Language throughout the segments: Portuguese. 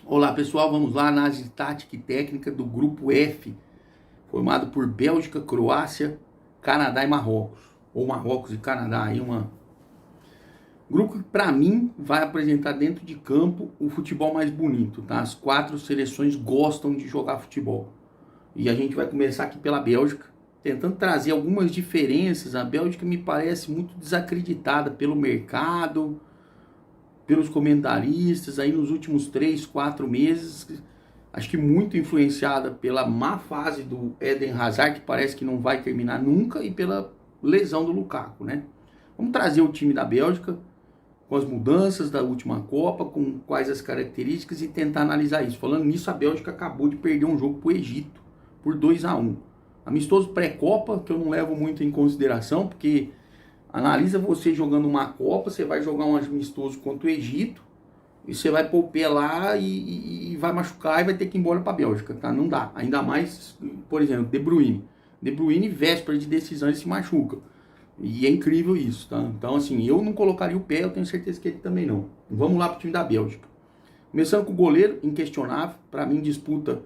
Olá pessoal, vamos lá, análise tática e técnica do grupo F, formado por Bélgica, Croácia, Canadá e Marrocos, ou Marrocos e Canadá, aí grupo que para mim vai apresentar dentro de campo o futebol mais bonito, tá? As quatro seleções gostam de jogar futebol. E a gente vai começar aqui pela Bélgica, tentando trazer algumas diferenças. A Bélgica me parece muito desacreditada pelo mercado, pelos comentaristas aí nos últimos 3, 4 meses, acho que muito influenciada pela má fase do Eden Hazard, que parece que não vai terminar nunca, e pela lesão do Lukaku, né? Vamos trazer o time da Bélgica com as mudanças da última Copa, com quais as características e tentar analisar isso. Falando nisso, a Bélgica acabou de perder um jogo para o Egito por 2-1. Amistoso pré-Copa, que eu não levo muito em consideração, porque analisa você jogando uma Copa, você vai jogar um amistoso contra o Egito, e você vai pôr o pé lá e vai machucar e vai ter que ir embora para a Bélgica, tá? Não dá. Ainda mais, por exemplo, De Bruyne. De Bruyne, véspera de decisão, ele se machuca. E é incrível isso, tá? Então, assim, eu não colocaria o pé, eu tenho certeza que ele também não. Vamos lá pro time da Bélgica. Começando com o goleiro, inquestionável. Para mim, disputa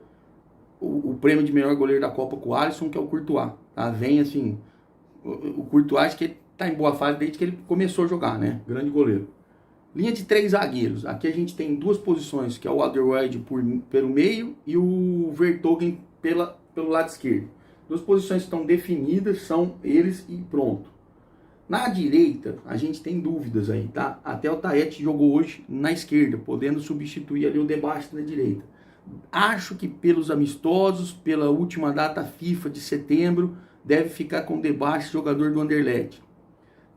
o prêmio de melhor goleiro da Copa com o Alisson, que é o Courtois, tá? Vem, assim, o Courtois, acho que ele tá em boa fase desde que ele começou a jogar, né? Grande goleiro. Linha de 3 zagueiros. Aqui a gente tem duas posições, que é o Alderweireld pelo meio e o Vertonghen pelo lado esquerdo. Duas posições que estão definidas, são eles e pronto. Na direita, a gente tem dúvidas aí, tá? Até o Taete jogou hoje na esquerda, podendo substituir ali o Debate na direita. Acho que pelos amistosos, pela última data FIFA de setembro, deve ficar com o Debate, jogador do Anderlecht.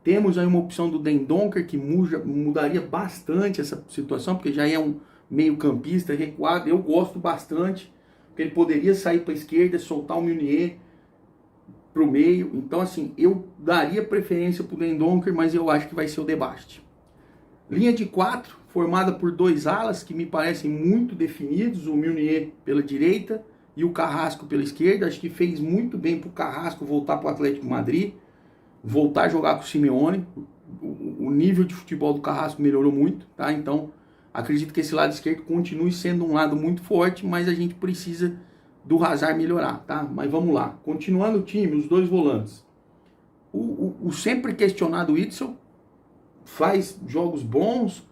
Temos aí uma opção do Dendoncker, que mudaria bastante essa situação, porque já é um meio campista recuado. Eu gosto bastante, porque ele poderia sair para a esquerda, soltar o Meunier para o meio. Então, assim, eu daria preferência para o Dendoncker, mas eu acho que vai ser o Debate. Linha de 4, formada por dois alas que me parecem muito definidos, o Meunier pela direita e o Carrasco pela esquerda. Acho que fez muito bem para o Carrasco voltar para o Atlético de Madrid, voltar a jogar com o Simeone. O nível de futebol do Carrasco melhorou muito, tá? Então, acredito que esse lado esquerdo continue sendo um lado muito forte, mas a gente precisa do Hazard melhorar, tá? Mas vamos lá. Continuando o time, os dois volantes. O sempre questionado Witsel faz jogos bons,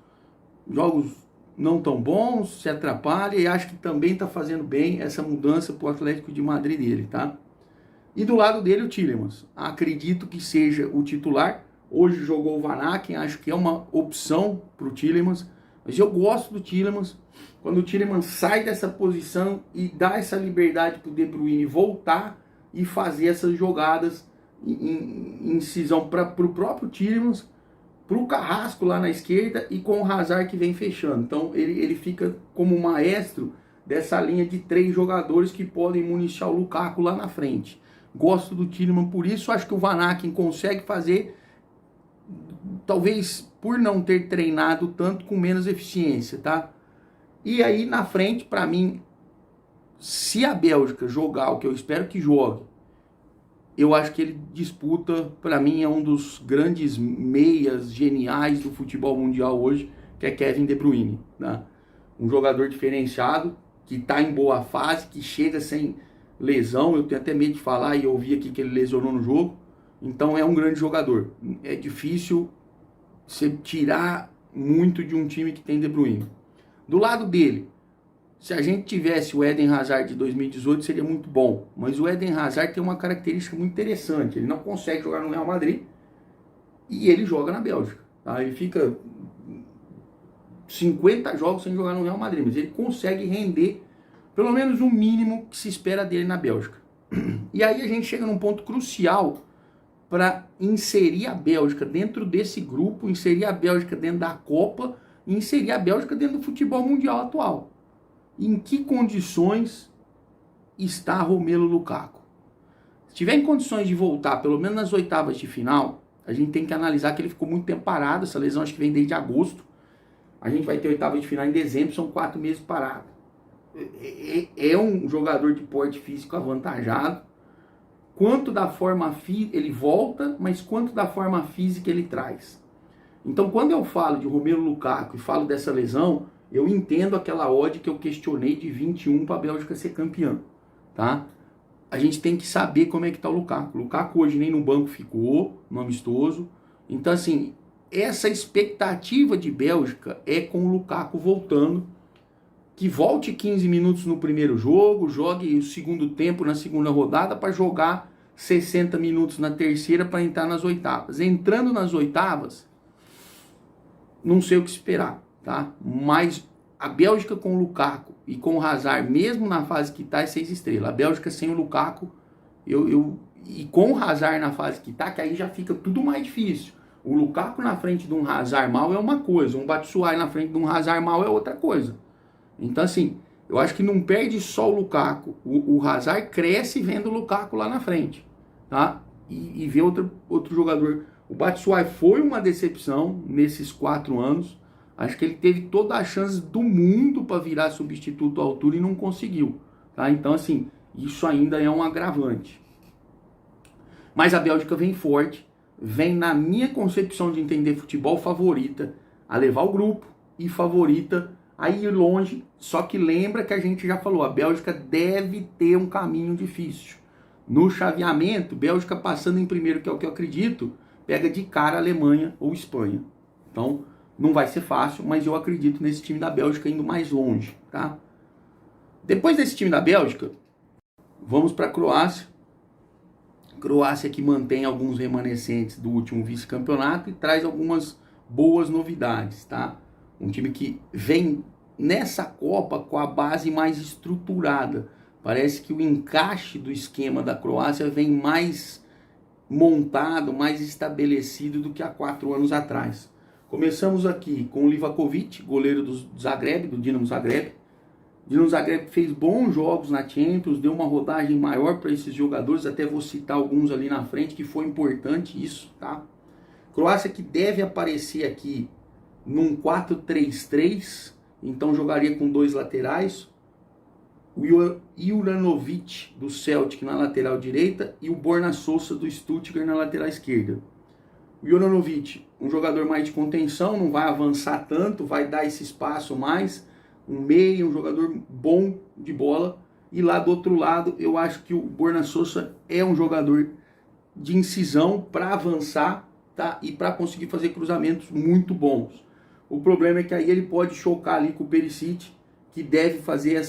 jogos não tão bons, se atrapalha, e acho que também está fazendo bem essa mudança para o Atlético de Madrid dele, tá? E do lado dele o Tielemans. Acredito que seja o titular. Hoje jogou o Van Aken, acho que é uma opção para o Tielemans. Mas eu gosto do Tielemans. Quando o Tielemans sai dessa posição e dá essa liberdade para o De Bruyne voltar e fazer essas jogadas em incisão para o próprio Tielemans, para o Carrasco lá na esquerda e com o Hazard que vem fechando. Então ele fica como maestro dessa linha de 3 jogadores que podem municiar o Lukaku lá na frente. Gosto do Tielemans por isso, acho que o Van Aken consegue fazer, talvez por não ter treinado tanto, com menos eficiência, tá? E aí na frente, para mim, se a Bélgica jogar o que eu espero que jogue, eu acho que ele disputa, para mim, é um dos grandes meias geniais do futebol mundial hoje, que é Kevin De Bruyne, né? Um jogador diferenciado, que está em boa fase, que chega sem lesão. Eu tenho até medo de falar, e eu ouvi aqui que ele lesionou no jogo. Então é um grande jogador. É difícil você tirar muito de um time que tem De Bruyne. Do lado dele, se a gente tivesse o Eden Hazard de 2018, seria muito bom. Mas o Eden Hazard tem uma característica muito interessante. Ele não consegue jogar no Real Madrid e ele joga na Bélgica, tá? Ele fica 50 jogos sem jogar no Real Madrid, mas ele consegue render pelo menos o mínimo que se espera dele na Bélgica. E aí a gente chega num ponto crucial para inserir a Bélgica dentro desse grupo, inserir a Bélgica dentro da Copa, e inserir a Bélgica dentro do futebol mundial atual. Em que condições está Romelu Lukaku? Se tiver em condições de voltar, pelo menos nas oitavas de final, a gente tem que analisar que ele ficou muito tempo parado. Essa lesão acho que vem desde agosto. A gente vai ter oitavas de final em dezembro, são 4 meses parado. É um jogador de porte físico avantajado. Quanto da forma física ele volta, mas quanto da forma física ele traz. Então, quando eu falo de Romelu Lukaku e falo dessa lesão, eu entendo aquela odd que eu questionei de 21 para a Bélgica ser campeã, tá? A gente tem que saber como é que tá o Lukaku. O Lukaku hoje nem no banco ficou, no amistoso. Então, assim, essa expectativa de Bélgica é com o Lukaku voltando, que volte 15 minutos no primeiro jogo, jogue o segundo tempo na segunda rodada para jogar 60 minutos na terceira para entrar nas oitavas. Entrando nas oitavas, não sei o que esperar, tá? Mas a Bélgica com o Lukaku e com o Hazard, mesmo na fase que tá, é 6 estrelas. A Bélgica sem o Lukaku, e com o Hazard na fase que tá, que aí já fica tudo mais difícil. O Lukaku na frente de um Hazard mal é uma coisa, um Batshuayi na frente de um Hazard mal é outra coisa. Então, assim, eu acho que não perde só o Lukaku. O Hazard cresce vendo o Lukaku lá na frente, tá? E vê outro jogador. O Batshuayi foi uma decepção nesses 4 anos. Acho que ele teve toda a chance do mundo para virar substituto à altura e não conseguiu, tá? Então, assim, isso ainda é um agravante. Mas a Bélgica vem forte, vem, na minha concepção de entender futebol, favorita a levar o grupo e favorita a ir longe. Só que lembra que a gente já falou, a Bélgica deve ter um caminho difícil. No chaveamento, Bélgica passando em primeiro, que é o que eu acredito, pega de cara a Alemanha ou Espanha. Então, não vai ser fácil, mas eu acredito nesse time da Bélgica indo mais longe, tá? Depois desse time da Bélgica, vamos para a Croácia. Croácia que mantém alguns remanescentes do último vice-campeonato e traz algumas boas novidades, tá? Um time que vem nessa Copa com a base mais estruturada. Parece que o encaixe do esquema da Croácia vem mais montado, mais estabelecido do que há 4 anos atrás. Começamos aqui com o Livakovic, goleiro do Zagreb, do Dinamo Zagreb. Dinamo Zagreb fez bons jogos na Champions, deu uma rodagem maior para esses jogadores, até vou citar alguns ali na frente, que foi importante isso, tá? Croácia que deve aparecer aqui num 4-3-3, então jogaria com 2 laterais, o Juranovic do Celtic na lateral direita e o Borna Sosa do Stuttgart na lateral esquerda. O Juranovic, um jogador mais de contenção, não vai avançar tanto, vai dar esse espaço mais, um meio, um jogador bom de bola. E lá do outro lado, eu acho que o Borna Sosa é um jogador de incisão para avançar, tá? E para conseguir fazer cruzamentos muito bons. O problema é que aí ele pode chocar ali com o Perisic, que deve fazer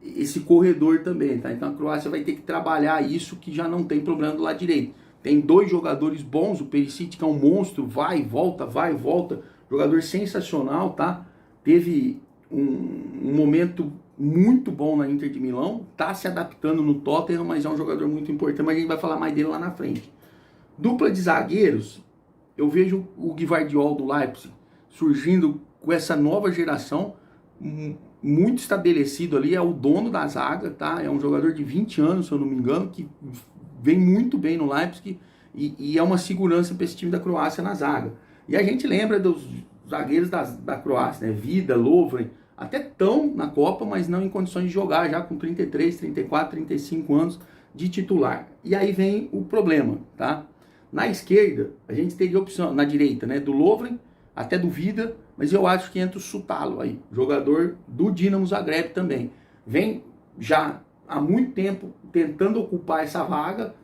esse corredor também, tá? Então a Croácia vai ter que trabalhar isso, que já não tem problema do lado direito. Tem 2 jogadores bons, o Perisic, que é um monstro, vai e volta, jogador sensacional, tá? Teve um momento muito bom na Inter de Milão, tá se adaptando no Tottenham, mas é um jogador muito importante, mas a gente vai falar mais dele lá na frente. Dupla de zagueiros, eu vejo o Gvardiol do Leipzig surgindo com essa nova geração, muito estabelecido ali, é o dono da zaga, tá? É um jogador de 20 anos, se eu não me engano, que vem muito bem no Leipzig e é uma segurança para esse time da Croácia na zaga. E a gente lembra dos zagueiros da Croácia, né? Vida, Lovren, até estão na Copa, mas não em condições de jogar, já com 33, 34, 35 anos de titular. E aí vem o problema, tá? Na esquerda, a gente teria opção, na direita, né? Do Lovren, até do Vida, mas eu acho que entra o Sutalo aí, jogador do Dinamo Zagreb também. Vem já há muito tempo tentando ocupar essa vaga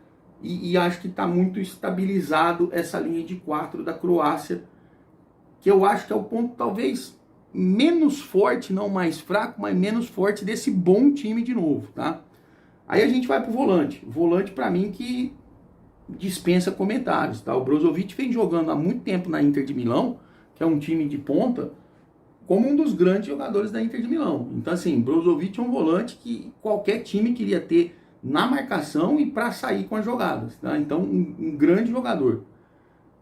e acho que está muito estabilizado essa linha de 4 da Croácia, que eu acho que é o ponto talvez menos forte, não mais fraco, mas menos forte desse bom time de novo, tá? Aí a gente vai pro volante. O volante, para mim, que dispensa comentários, tá? O Brozovic vem jogando há muito tempo na Inter de Milão, que é um time de ponta, como um dos grandes jogadores da Inter de Milão. Então, assim, Brozovic é um volante que qualquer time queria ter na marcação e para sair com as jogadas, tá? Então, um grande jogador.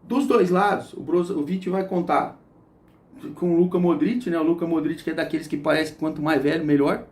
Dos dois lados, o Brozovic vai contar com o Luka Modric, né? O Luka Modric, que é daqueles que parece que quanto mais velho, melhor,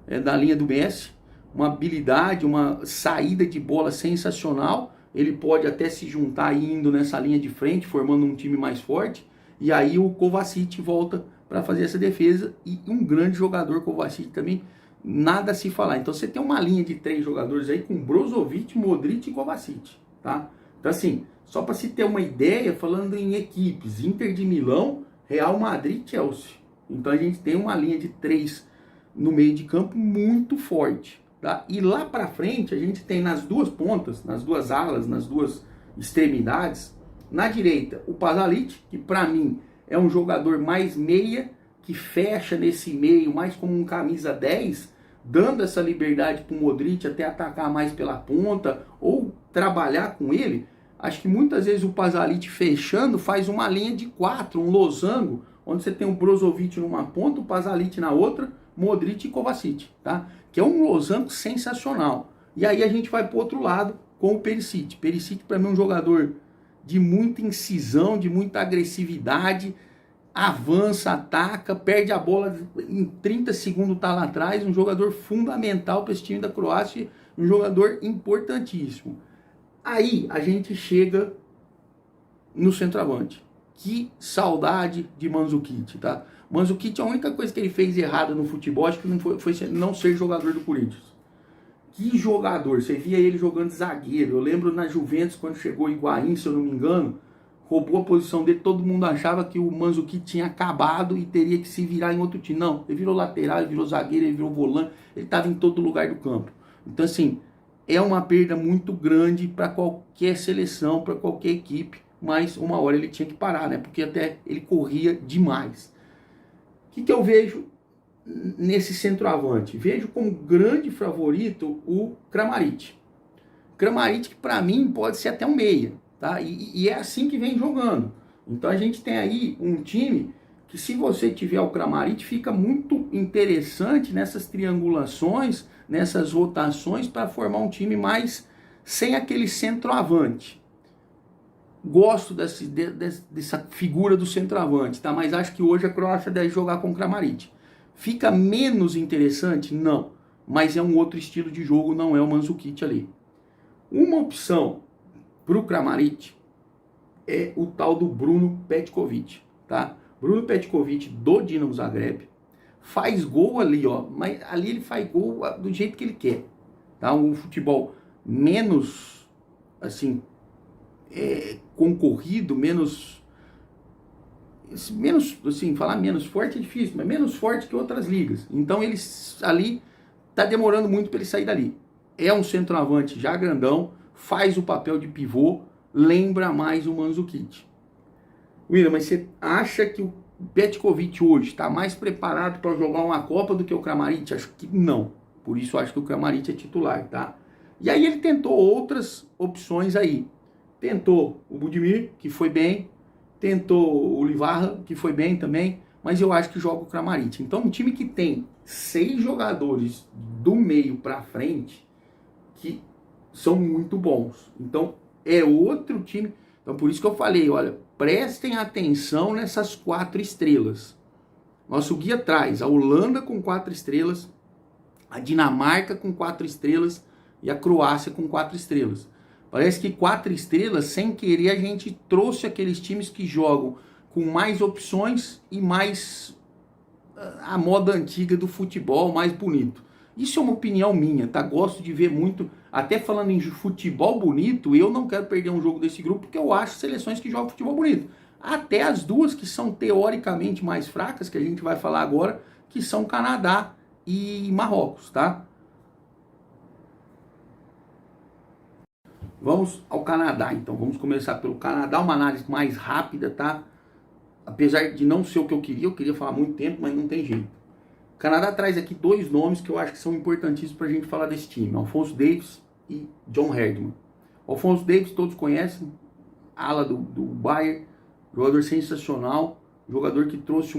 é da linha do Messi, uma habilidade, uma saída de bola sensacional. Ele pode até se juntar indo nessa linha de frente, formando um time mais forte. E aí o Kovacic volta para fazer essa defesa. E um grande jogador, Kovacic também, nada a se falar. Então você tem uma linha de 3 jogadores aí com Brozovic, Modric e Kovacic, tá? Então assim, só para se ter uma ideia, falando em equipes, Inter de Milão, Real Madrid e Chelsea. Então a gente tem uma linha de 3 no meio de campo muito forte. Tá? E lá para frente a gente tem nas duas pontas, nas duas alas, nas duas extremidades, na direita o Pasalic, que para mim é um jogador mais meia, que fecha nesse meio mais como um camisa 10, dando essa liberdade para o Modric até atacar mais pela ponta ou trabalhar com ele. Acho que muitas vezes o Pasalic fechando faz uma linha de 4, um losango, onde você tem o Brozovic numa ponta, o Pasalic na outra, Modric e Kovacic, tá? Que é um losango sensacional. E aí a gente vai para o outro lado com o Perisic. Perisic para mim é um jogador de muita incisão, de muita agressividade, avança, ataca, perde a bola em 30 segundos, tá lá atrás, um jogador fundamental para esse time da Croácia, um jogador importantíssimo. Aí a gente chega no centroavante. Que saudade de Mandzukic, tá? Mandzukic, a única coisa que ele fez errada no futebol, acho que não foi não ser jogador do Corinthians. Que jogador, você via ele jogando zagueiro. Eu lembro na Juventus, quando chegou o Higuaín, se eu não me engano, roubou a posição dele, todo mundo achava que o Mandzukic tinha acabado e teria que se virar em outro time. Não, ele virou lateral, ele virou zagueiro, ele virou volante, ele estava em todo lugar do campo. Então assim, é uma perda muito grande para qualquer seleção, para qualquer equipe, mas uma hora ele tinha que parar, né? Porque até ele corria demais. O que eu vejo nesse centroavante? Vejo como grande favorito o Kramaric. Kramaric, que para mim pode ser até um meia, tá? E é assim que vem jogando. Então a gente tem aí um time que, se você tiver o Kramaric, fica muito interessante nessas triangulações, nessas rotações, para formar um time mais sem aquele centroavante. Gosto dessa figura do centroavante, tá? Mas acho que hoje a Croácia deve jogar com o Kramaric. Fica menos interessante? Não. Mas é um outro estilo de jogo, não é o Mandzukic ali. Uma opção para o Kramaric é o tal do Bruno Petkovic, tá? Bruno Petkovic do Dinamo Zagreb faz gol ali, ó, mas ali ele faz gol do jeito que ele quer, tá? Um futebol menos, assim, concorrido, menos, assim, falar menos forte é difícil, mas menos forte que outras ligas. Então ele ali tá demorando muito para ele sair dali. É um centroavante já grandão, faz o papel de pivô, lembra mais o Mandzukic. William, mas você acha que o Petkovic hoje está mais preparado para jogar uma Copa do que o Kramaric? Acho que não. Por isso eu acho que o Kramaric é titular, tá? E aí ele tentou outras opções aí. Tentou o Budimir, que foi bem. Tentou o Livarra, que foi bem também. Mas eu acho que joga o Kramaric. Então um time que tem 6 jogadores do meio para frente que são muito bons. Então é outro time. Então por isso que eu falei, olha, prestem atenção nessas 4 estrelas. Nosso guia traz a Holanda com 4 estrelas, a Dinamarca com 4 estrelas e a Croácia com 4 estrelas. Parece que 4 estrelas, sem querer, a gente trouxe aqueles times que jogam com mais opções e mais a moda antiga do futebol, mais bonito. Isso é uma opinião minha, tá? Gosto de ver muito, até falando em futebol bonito, eu não quero perder um jogo desse grupo, porque eu acho seleções que jogam futebol bonito. Até as duas que são teoricamente mais fracas, que a gente vai falar agora, que são Canadá e Marrocos, tá? Vamos ao Canadá, então. Vamos começar pelo Canadá, uma análise mais rápida, tá? Apesar de não ser o que eu queria falar há muito tempo, mas não tem jeito. O Canadá traz aqui 2 nomes que eu acho que são importantíssimos para a gente falar desse time. Alphonso Davies e John Herdman. Alphonso Davies todos conhecem, ala do Bayern, jogador sensacional, jogador que trouxe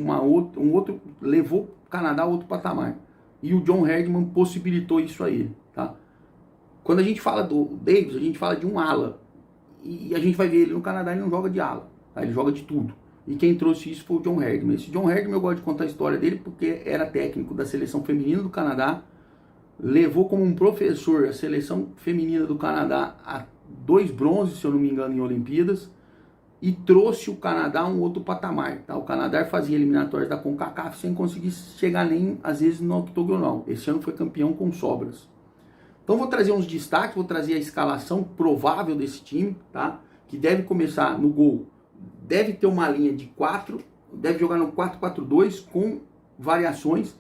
levou o Canadá a outro patamar. E o John Herdman possibilitou isso a ele, tá? Quando a gente fala do Davies, a gente fala de um ala. E a gente vai ver ele no Canadá, ele não joga de ala, tá? Ele joga de tudo. E quem trouxe isso foi o John Herdman. Esse John Herdman eu gosto de contar a história dele porque era técnico da seleção feminina do Canadá, levou como um professor a seleção feminina do Canadá a 2 bronzes, se eu não me engano, em Olimpíadas, e trouxe o Canadá a um outro patamar. Tá? O Canadá fazia eliminatórias da CONCACAF sem conseguir chegar nem, às vezes, no octogonal. Esse ano foi campeão com sobras. Então vou trazer uns destaques, vou trazer a escalação provável desse time, tá? Que deve começar no gol. Deve ter uma linha de 4 deve jogar no 4-4-2 com variações.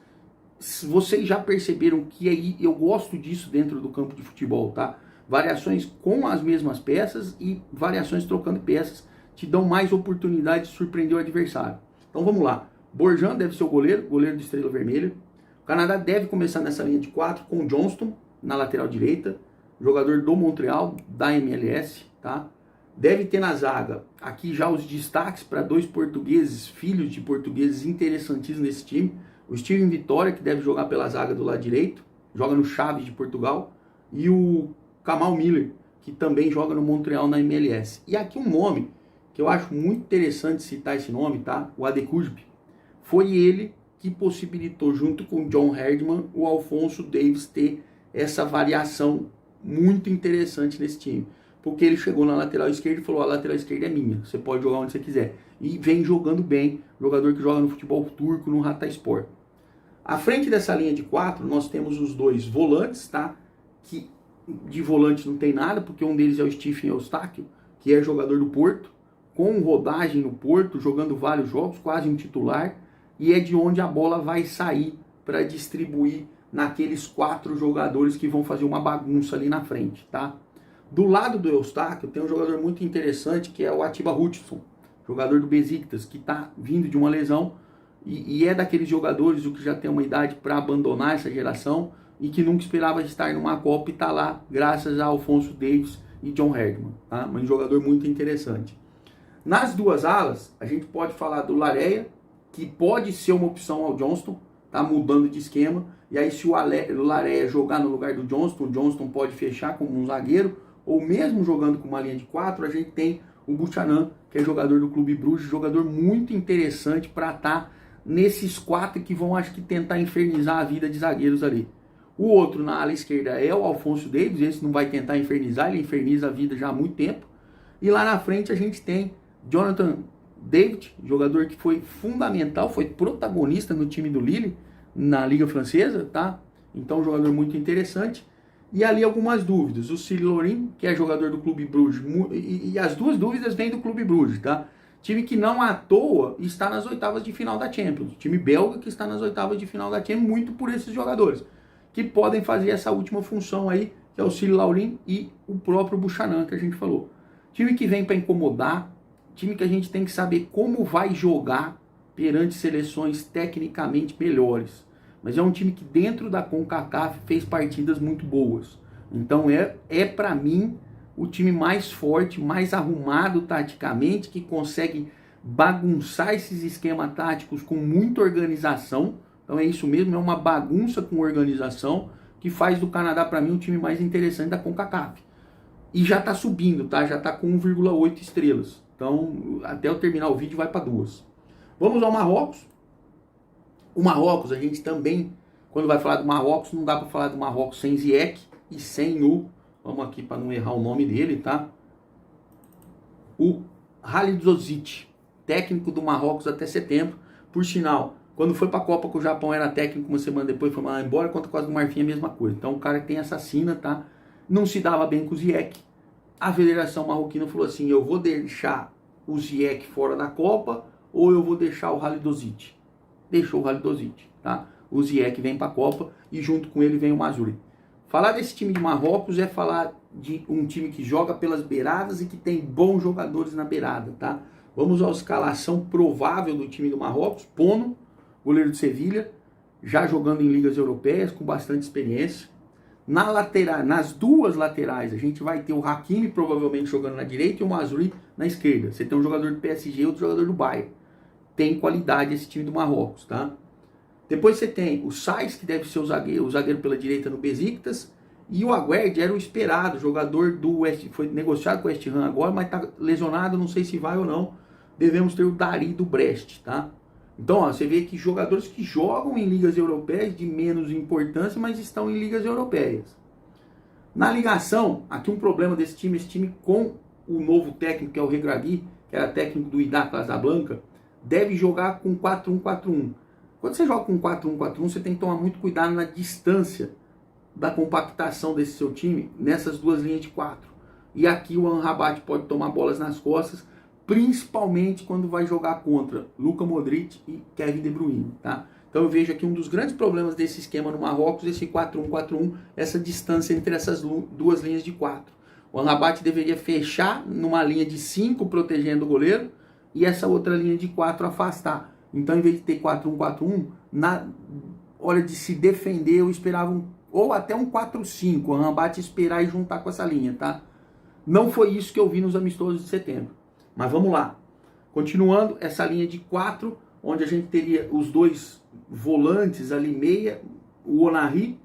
Vocês já perceberam que aí eu gosto disso dentro do campo de futebol, tá? Variações com as mesmas peças e variações trocando peças te dão mais oportunidade de surpreender o adversário. Então vamos lá. Borjan deve ser o goleiro do Estrela Vermelha. O Canadá deve começar nessa linha de 4 com Johnston na lateral direita, jogador do Montreal, da MLS, tá? Deve ter na zaga, aqui já os destaques para 2 portugueses, filhos de portugueses interessantíssimos nesse time. O Steven Vitória, que deve jogar pela zaga do lado direito, joga no Chaves de Portugal. E o Kamal Miller, que também joga no Montreal na MLS. E aqui um nome, que eu acho muito interessante citar esse nome, tá? O Adekujbi. Foi ele que possibilitou, junto com o John Herdman, o Alphonso Davies ter essa variação muito interessante nesse time. Porque ele chegou na lateral esquerda e falou, a lateral esquerda é minha, você pode jogar onde você quiser. E vem jogando bem, jogador que joga no futebol turco, no Hatayspor. À frente dessa linha de 4, nós temos os 2 volantes, tá? Que de volante não tem nada, porque um deles é o Stephen Eustáquio, que é jogador do Porto, com rodagem no Porto, jogando vários jogos, quase um titular, e é de onde a bola vai sair para distribuir naqueles 4 jogadores que vão fazer uma bagunça ali na frente, tá? Do lado do Eustáquio tem um jogador muito interessante que é o Atiba Hutchinson, jogador do Besiktas, que está vindo de uma lesão e é daqueles jogadores que já tem uma idade para abandonar essa geração e que nunca esperava estar numa Copa e está lá graças a Alphonso Davies e John Herdman, tá? Um jogador muito interessante. Nas 2 alas, a gente pode falar do Lareia, que pode ser uma opção ao Johnston, tá mudando de esquema, e aí se o Lareia jogar no lugar do Johnston, o Johnston pode fechar como um zagueiro, ou mesmo jogando com uma linha de 4, a gente tem o Buchanan, que é jogador do Clube Bruges, jogador muito interessante para estar nesses 4 que vão, acho que, tentar infernizar a vida de zagueiros ali. O outro na ala esquerda é o Alphonso Davies, esse não vai tentar infernizar, ele inferniza a vida já há muito tempo. E lá na frente a gente tem Jonathan David, jogador que foi fundamental, foi protagonista no time do Lille, na Liga Francesa, tá? Então, um jogador muito interessante. E ali algumas dúvidas. O Cyril Lorin, que é jogador do Clube Bruges, e as 2 dúvidas vêm do Clube Bruges, tá? Time que não à toa está nas oitavas de final da Champions. Time belga que está nas oitavas de final da Champions, muito por esses jogadores, que podem fazer essa última função aí, que é o Cyril Lorin e o próprio Buchanan, que a gente falou. Time que vem para incomodar, time que a gente tem que saber como vai jogar perante seleções tecnicamente melhores. Mas é um time que dentro da CONCACAF fez partidas muito boas. Então é para mim o time mais forte, mais arrumado taticamente, que consegue bagunçar esses esquemas táticos com muita organização. Então é isso mesmo, é uma bagunça com organização que faz do Canadá para mim o time mais interessante da CONCACAF. E já está subindo, tá? Já está com 1,8 estrelas. Então até eu terminar o vídeo vai para 2. Vamos ao Marrocos. O Marrocos, a gente também, quando vai falar do Marrocos, não dá para falar do Marrocos sem Ziyech e sem o, vamos aqui para não errar o nome dele, tá? O Halilhodžić, técnico do Marrocos até setembro. Por sinal, quando foi para a Copa com o Japão era técnico, uma semana depois foi mandado embora, contra a Costa do Marfim é a mesma coisa. Então o cara tem essa sina, tá? Não se dava bem com o Ziyech. A Federação Marroquina falou assim, eu vou deixar o Ziyech fora da Copa ou eu vou deixar o Halilhodžić. Deixou o Halilhodžić, tá? O Ziyech vem para a Copa e junto com ele vem o Mazraoui. Falar desse time de Marrocos é falar de um time que joga pelas beiradas e que tem bons jogadores na beirada, tá? Vamos à escalação provável do time do Marrocos. Bono, goleiro de Sevilha, já jogando em ligas europeias, com bastante experiência. Nas 2 laterais, a gente vai ter o Hakimi provavelmente jogando na direita e o Mazraoui na esquerda. Você tem um jogador do PSG e outro jogador do Bayern. Tem qualidade esse time do Marrocos, tá? Depois você tem o Saïss, que deve ser o zagueiro pela direita no Besiktas, e o Aguerd era o esperado, jogador do West, foi negociado com o West Ham agora, mas está lesionado, não sei se vai ou não. Devemos ter o Dari do Brest, tá? Então, ó, você vê que jogadores que jogam em ligas europeias de menos importância, mas estão em ligas europeias. Na ligação, aqui um problema desse time, esse time com o novo técnico, que é o Regragui, que era técnico do Wydad Casablanca, deve jogar com 4-1-4-1. Quando você joga com 4-1-4-1, você tem que tomar muito cuidado na distância da compactação desse seu time nessas 2 linhas de 4. E aqui o Amrabat pode tomar bolas nas costas, principalmente quando vai jogar contra Luka Modric e Kevin De Bruyne, tá? Então eu vejo aqui um dos grandes problemas desse esquema no Marrocos, esse 4-1-4-1, essa distância entre essas duas linhas de 4. O Amrabat deveria fechar numa linha de 5 protegendo o goleiro e essa outra linha de 4 afastar. Então, em vez de ter 4-1-4-1, na hora de se defender, eu esperava ou até um 4-5, o Amrabat esperar e juntar com essa linha, tá? Não foi isso que eu vi nos amistosos de setembro. Mas vamos lá. Continuando, essa linha de 4, onde a gente teria os dois volantes ali, meia, o Onari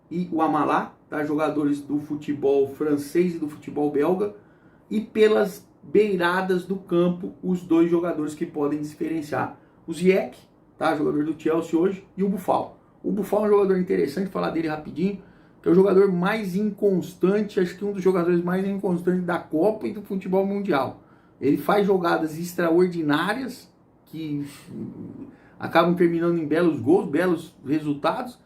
e o Amalá, tá? Jogadores do futebol francês e do futebol belga, e pelas beiradas do campo, os dois jogadores que podem diferenciar. O Ziyech, tá? Jogador do Chelsea hoje, e o Buffal. O Buffal é um jogador interessante, falar dele rapidinho, que é o jogador mais inconstante, acho que um dos jogadores mais inconstantes da Copa e do futebol mundial. Ele faz jogadas extraordinárias, que acabam terminando em belos gols, belos resultados,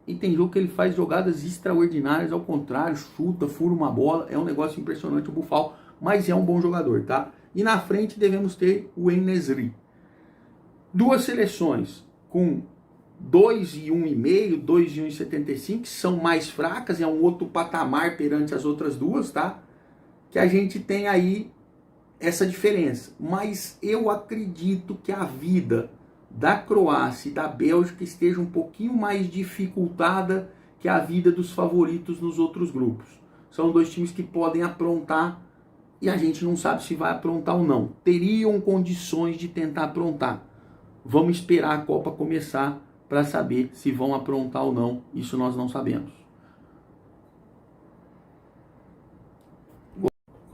e tem jogo que ele faz jogadas extraordinárias, ao contrário, chuta, fura uma bola, é um negócio impressionante o Buffal, mas é um bom jogador, tá? E na frente devemos ter o En-Nesyri. Duas seleções com 2 e 1,5, 2 e 1,75, que são mais fracas, é um outro patamar perante as outras duas, tá? Que a gente tem aí essa diferença. Mas eu acredito que a vida da Croácia e da Bélgica esteja um pouquinho mais dificultada que a vida dos favoritos nos outros grupos. São dois times que podem aprontar e a gente não sabe se vai aprontar ou não. Teriam condições de tentar aprontar. Vamos esperar a Copa começar para saber se vão aprontar ou não. Isso nós não sabemos.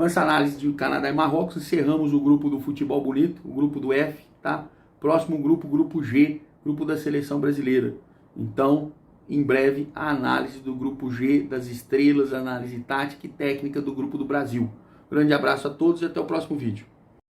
Com essa análise de Canadá e Marrocos, encerramos o grupo do futebol bonito, o grupo do F, tá? Próximo grupo, grupo G, grupo da seleção brasileira. Então, em breve, a análise do grupo G, das estrelas, a análise tática e técnica do grupo do Brasil. Grande abraço a todos e até o próximo vídeo.